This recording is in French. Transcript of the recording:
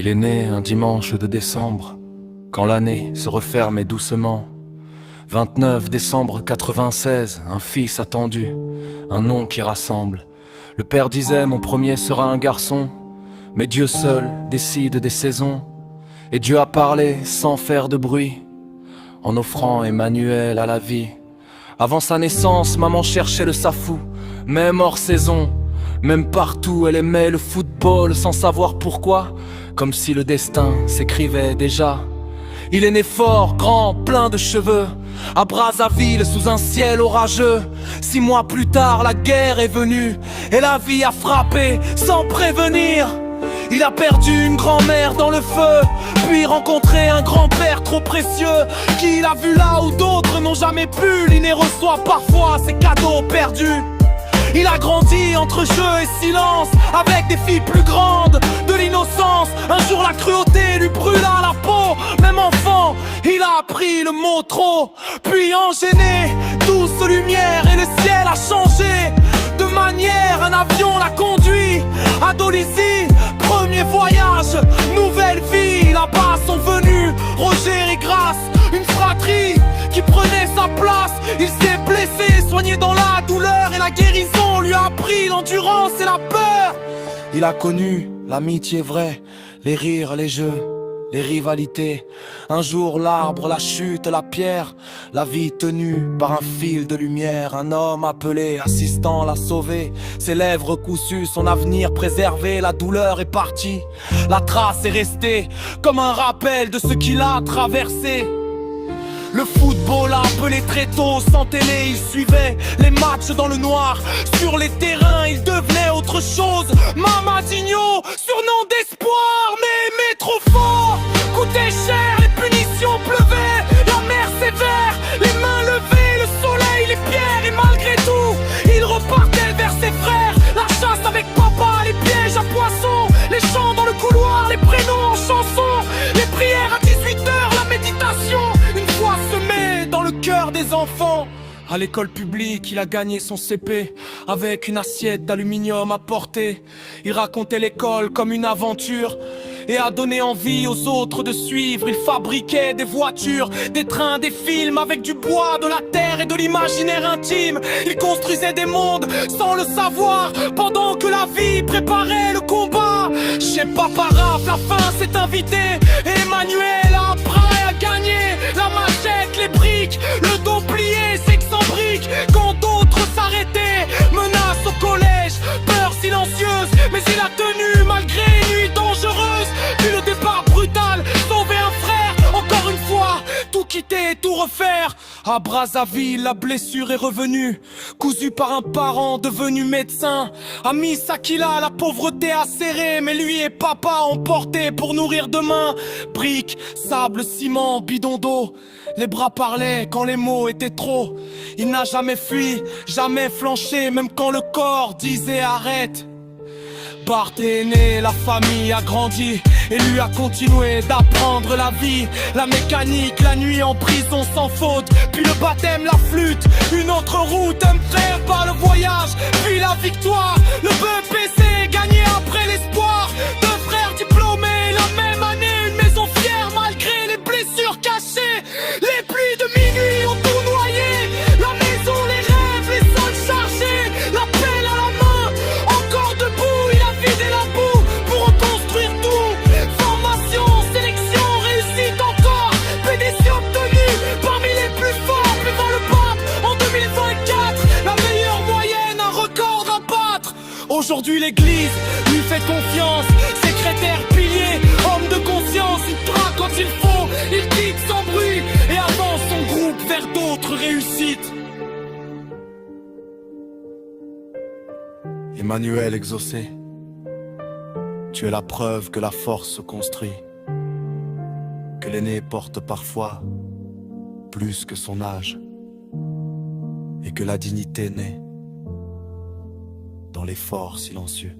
Il est né un dimanche de décembre, quand l'année se refermait doucement. 29 décembre 96, un fils attendu, un nom qui rassemble. Le père disait mon premier sera un garçon, mais Dieu seul décide des saisons. Et Dieu a parlé sans faire de bruit, en offrant Emmanuel à la vie. Avant sa naissance, maman cherchait le safou, même hors saison. Même partout, elle aimait le football sans savoir pourquoi, comme si le destin s'écrivait déjà. Il est né fort, grand, plein de cheveux, à Brazzaville sous un ciel orageux. 6 mois plus tard, la guerre est venue et la vie a frappé sans prévenir. Il a perdu une grand-mère dans le feu, puis rencontré un grand-père trop précieux, qu'il a vu là où d'autres n'ont jamais pu. L'inné reçoit parfois ses cadeaux perdus. Il a grandi entre jeu et silence, avec des filles plus grandes, de l'innocence. Un jour la cruauté lui brûla la peau. Même enfant, il a appris le mot trop. Puis enchaîné, douce lumière et le ciel a changé de manière. Un avion l'a conduit à Dolisie. Premier voyage, nouvelle vie. Là-bas sont venus Roger et Grace, une fratrie qui prenait sa place. Il s'est blessé, soigné dans la douleur, et la guérison lui a appris l'endurance et la peur. Il a connu l'amitié vraie, les rires, les jeux, les rivalités. Un jour l'arbre, la chute, la pierre, la vie tenue par un fil de lumière. Un homme appelé, assistant l'a sauvé, ses lèvres cousues, son avenir préservé. La douleur est partie, la trace est restée, comme un rappel de ce qu'il a traversé. Le football a appelé très tôt, sans télé, il suivait les matchs dans le noir. Sur les terrains, il devenait autre chose. Mamadinho, surnom d'espoir, mais trop fort. Coûtait cher, les punitions pleuvaient, la mer sévère, les mains levées, le soleil, les pierres. Et malgré tout, il repartait vers ses frères. La chasse avec papa, les pièges à poissons, les chants dans le couloir, les prénoms en chansons, les prières à 18h, la méditation. Semé dans le cœur des enfants. À l'école publique, il a gagné son CP avec une assiette d'aluminium à portée. Il racontait l'école comme une aventure et a donné envie aux autres de suivre. Il fabriquait des voitures, des trains, des films avec du bois, de la terre et de l'imaginaire intime. Il construisait des mondes sans le savoir, pendant que la vie préparait le combat. Chez Papa Raph, la fin s'est invitée et Emmanuel après a gagné. La machette, les briques, le dos plié, c'est que sans briques. Quand d'autres s'arrêtaient, menaces au collège, peur silencieuse, mais il a tenu malgré une nuit dangereuse. Puis le départ brutal, sauver un frère, encore une fois, tout quitter, tout refaire. À Brazzaville, la blessure est revenue, cousue par un parent devenu médecin. À Misakila, la pauvreté a serré, mais lui et papa ont porté pour nourrir demain. Briques, sable, ciment, bidon d'eau, les bras parlaient quand les mots étaient trop. Il n'a jamais fui, jamais flanché, même quand le corps disait arrête. Bart est né, la famille a grandi et lui a continué d'apprendre la vie. La mécanique, la nuit en prison sans faute, puis le baptême, la flûte, une autre route. Un frère par le voyage, puis la victoire. Le BEPC gagné après l'espoir. 2 frères diplômés la même année, une maison fière malgré les blessures cachées. Les pluies de minuit ont tout noyé, la maison, les rêves, les sols chargés, la pelle à la main, encore debout. Il a vidé la boue pour reconstruire tout. Formation, sélection, réussite encore, PDC obtenu parmi les plus forts. Puis dans le pape en 2024, la meilleure moyenne, un record à battre. Aujourd'hui l'église lui fait confiance, secrétaire pilier, homme de conscience. Il traque quand il faut, il quitte sans bruit et avance son groupe vers d'autres réussites. Emmanuel exaucé, tu es la preuve que la force se construit, que l'aîné porte parfois plus que son âge, et que la dignité naît dans l'effort silencieux.